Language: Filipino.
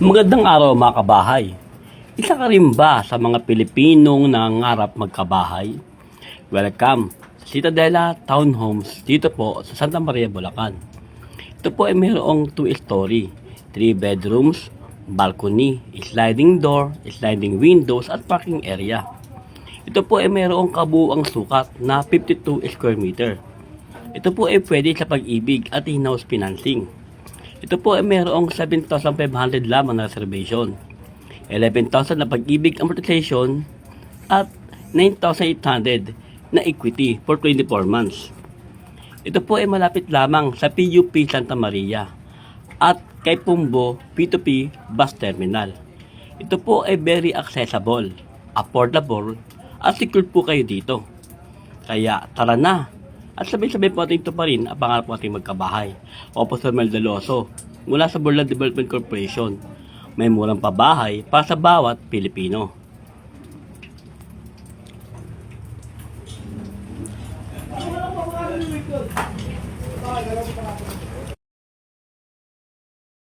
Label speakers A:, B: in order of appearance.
A: Magandang araw mga kabahay. Isa ka rin ba sa mga Pilipinong nangangarap magkabahay? Welcome sa Citadela Townhomes dito po sa Santa Maria, Bulacan. Ito po ay mayroong 2-story, 3 bedrooms, balcony, sliding door, sliding windows at parking area. Ito po ay mayroong kabuuang sukat na 52 square meter. Ito po ay pwede sa pag-ibig at in-house financing. Ito po ay mayroong 7,500 lamang na reservation, 11,000 na pag-ibig amortization, at 9,800 na equity for 24 months. Ito po ay malapit lamang sa PUP Santa Maria at kay Pumbo P2P Bus Terminal. Ito po ay very accessible, affordable, at secure po kayo dito. Kaya tara na! At sabay-sabay po natin ito pa rin ang pangarap po natin magkabahay. Opo, Sir Mel Deloso, mula sa Borland Development Corporation. May murang pabahay para sa bawat Pilipino.